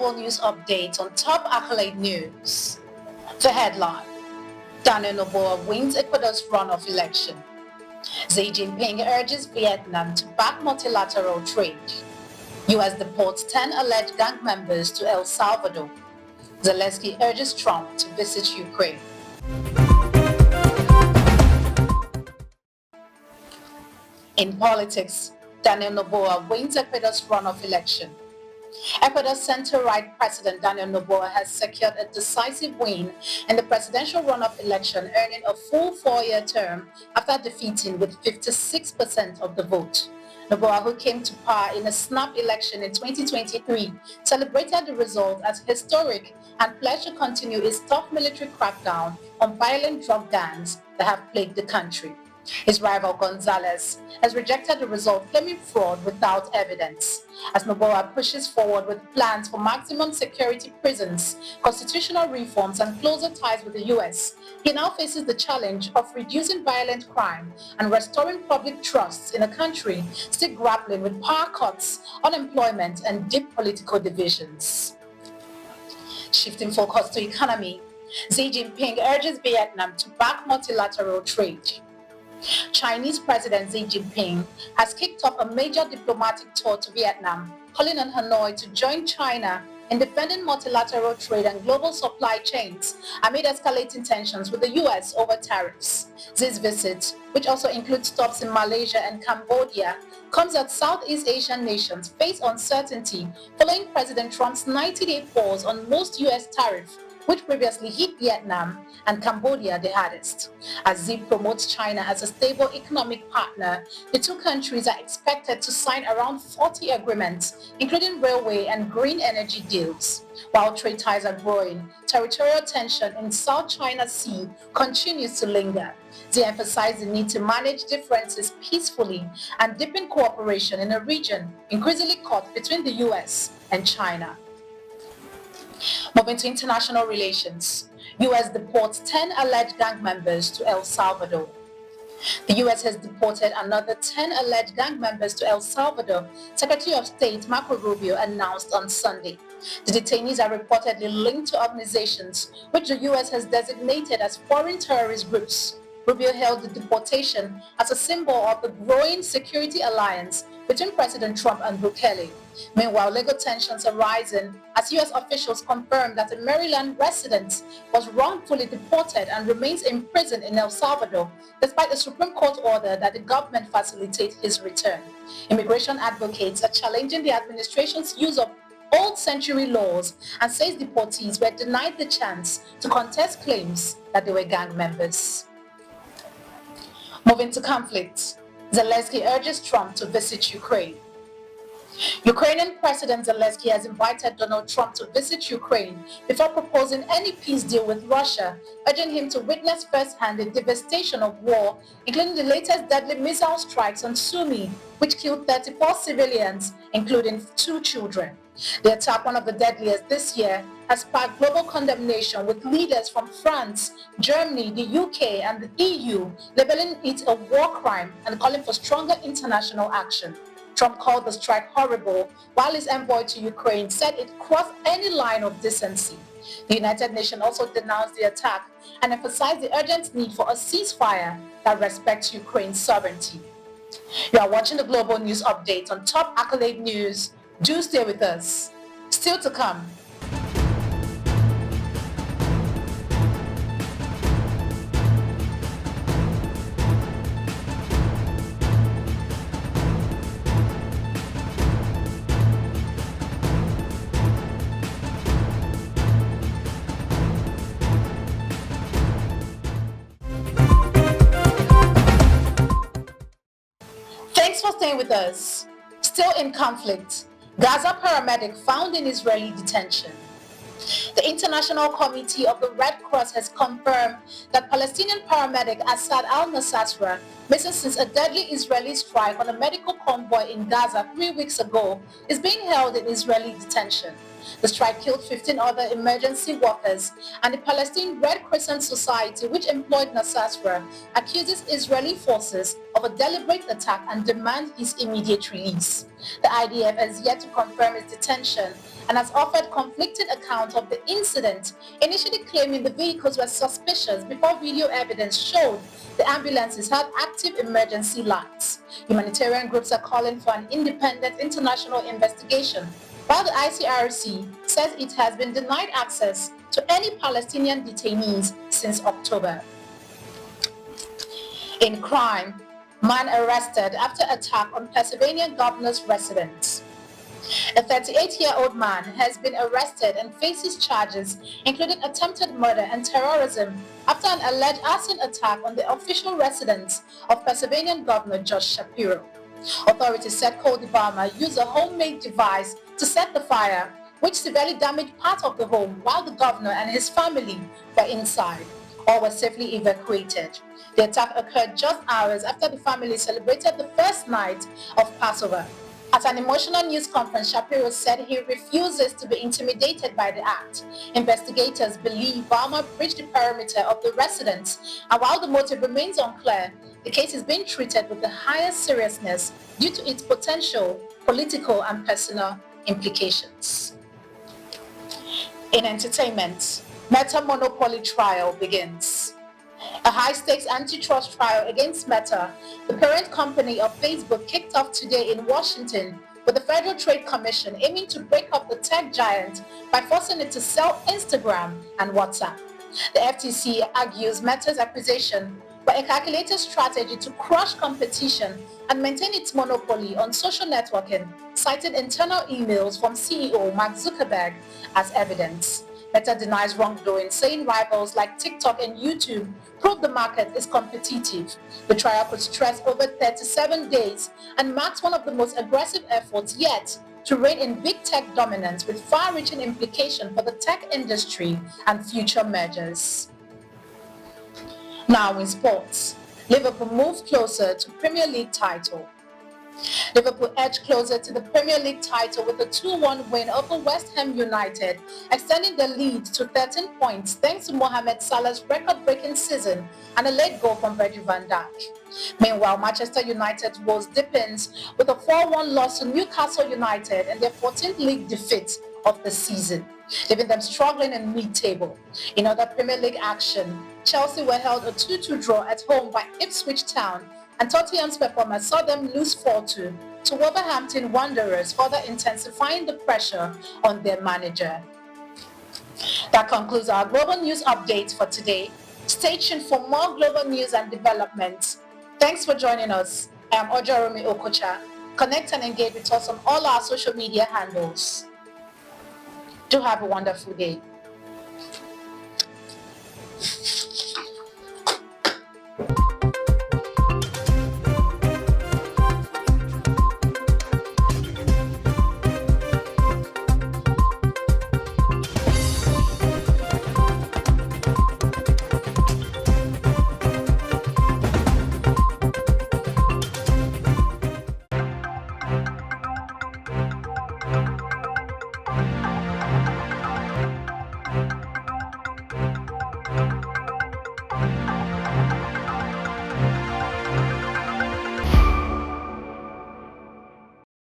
global news update on top accolade news. The headline: Daniel Noboa wins Ecuador's runoff election. Xi Jinping urges Vietnam to back multilateral trade. US deports 10 alleged gang members to El Salvador. Zelensky urges Trump to visit Ukraine. In politics, Daniel Noboa wins Ecuador's runoff election. Ecuador's center-right President Daniel Noboa has secured a decisive win in the presidential runoff election, earning a full 4-year term after defeating with 56% of the vote. Noboa, who came to power in a snap election in 2023, celebrated the result as historic and pledged to continue its tough military crackdown on violent drug gangs that have plagued the country. His rival Gonzalez has rejected the result, claiming fraud without evidence. As Noboa pushes forward with plans for maximum security prisons, constitutional reforms, and closer ties with the US, he now faces the challenge of reducing violent crime and restoring public trust in a country still grappling with power cuts, unemployment, and deep political divisions. Shifting focus to economy, Xi Jinping urges Vietnam to back multilateral trade. Chinese President Xi Jinping has kicked off a major diplomatic tour to Vietnam, calling on Hanoi to join China in defending multilateral trade and global supply chains amid escalating tensions with the US over tariffs. Xi's visit, which also includes stops in Malaysia and Cambodia, comes as Southeast Asian nations face uncertainty following President Trump's 90-day pause on most US tariffs, which previously hit Vietnam and Cambodia the hardest. As Xi promotes China as a stable economic partner, the two countries are expected to sign around 40 agreements, including railway and green energy deals. While trade ties are growing, territorial tension in South China Sea continues to linger. Xi emphasized the need to manage differences peacefully and deepen cooperation in a region increasingly caught between the US and China. Moving to international relations, US deports 10 alleged gang members to El Salvador. The US has deported another 10 alleged gang members to El Salvador, Secretary of State Marco Rubio announced on Sunday. The detainees are reportedly linked to organizations which the US has designated as foreign terrorist groups. Rubio hailed the deportation as a symbol of the growing security alliance between President Trump and Bukele. Meanwhile, legal tensions are rising as US officials confirmed that a Maryland resident was wrongfully deported and remains imprisoned in El Salvador, despite a Supreme Court order that the government facilitate his return. Immigration advocates are challenging the administration's use of old-century laws and says deportees were denied the chance to contest claims that they were gang members. Moving to conflict, Zelensky urges Trump to visit Ukraine. Ukrainian President Zelensky has invited Donald Trump to visit Ukraine before proposing any peace deal with Russia, urging him to witness firsthand the devastation of war, including the latest deadly missile strikes on Sumy, which killed 34 civilians, including 2 children. The attack, one of the deadliest this year, has sparked global condemnation, with leaders from France, Germany, the UK, and the EU labeling it a war crime and calling for stronger international action. Trump called the strike horrible, while his envoy to Ukraine said it crossed any line of decency. The United Nations also denounced the attack and emphasized the urgent need for a ceasefire that respects Ukraine's sovereignty. You are watching the Global News Update on Top Accolade News. Do stay with us. Still to come. Thanks for staying with us. Still in conflict, Gaza paramedic found in Israeli detention. The International Committee of the Red Cross has confirmed that Palestinian paramedic Assad al-Nasasra missing since a deadly Israeli strike on a medical convoy in Gaza 3 weeks ago, is being held in Israeli detention. The strike killed 15 other emergency workers, and the Palestinian Red Crescent Society, which employed Nasasra, accuses Israeli forces of a deliberate attack and demands his immediate release. The IDF has yet to confirm his detention and has offered conflicting accounts of the incident, initially claiming the vehicles were suspicious before video evidence showed the ambulances had active emergency lights. Humanitarian groups are calling for an independent international investigation, while the ICRC says it has been denied access to any Palestinian detainees since October. In crime, man arrested after attack on Pennsylvania Governor's residence. A 38-year-old man has been arrested and faces charges including attempted murder and terrorism after an alleged arson attack on the official residence of Pennsylvania Governor Josh Shapiro. Authorities said Cody Balmer used a homemade device to set the fire, which severely damaged part of the home while the governor and his family were inside. All were safely evacuated. The attack occurred just hours after the family celebrated the first night of Passover. At an emotional news conference, Shapiro said he refuses to be intimidated by the act. Investigators believe Balmer breached the perimeter of the residence, and while the motive remains unclear, the case is being treated with the highest seriousness due to its potential political and personal implications. In entertainment, Meta monopoly trial begins. A high-stakes antitrust trial against Meta, the parent company of Facebook, kicked off today in Washington with the Federal Trade Commission aiming to break up the tech giant by forcing it to sell Instagram and WhatsApp. The FTC argues Meta's acquisition were a calculated strategy to crush competition and maintain its monopoly on social networking, citing internal emails from CEO Mark Zuckerberg as evidence. Meta denies wrongdoing, saying rivals like TikTok and YouTube prove the market is competitive. The trial could stretch over 37 days and marks one of the most aggressive efforts yet to rein in big tech dominance, with far-reaching implications for the tech industry and future mergers. Now in sports, Liverpool moves closer to Premier League title. Liverpool edged closer to the Premier League title with a 2-1 win over West Ham United, extending the lead to 13 points thanks to Mohamed Salah's record-breaking season and a late goal from Virgil van Dijk. Meanwhile, Manchester United's woes deepens with a 4-1 loss to Newcastle United and their 14th league defeat of the season, leaving them struggling in mid-table. In other Premier League action, Chelsea were held a 2-2 draw at home by Ipswich Town, and Tottenham's performance saw them lose 4-2 to Wolverhampton Wanderers, further intensifying the pressure on their manager. That concludes our global news update for today. Stay tuned for more global news and developments. Thanks for joining us. I am Ojarumi Okocha. Connect and engage with us on all our social media handles. Do have a wonderful day.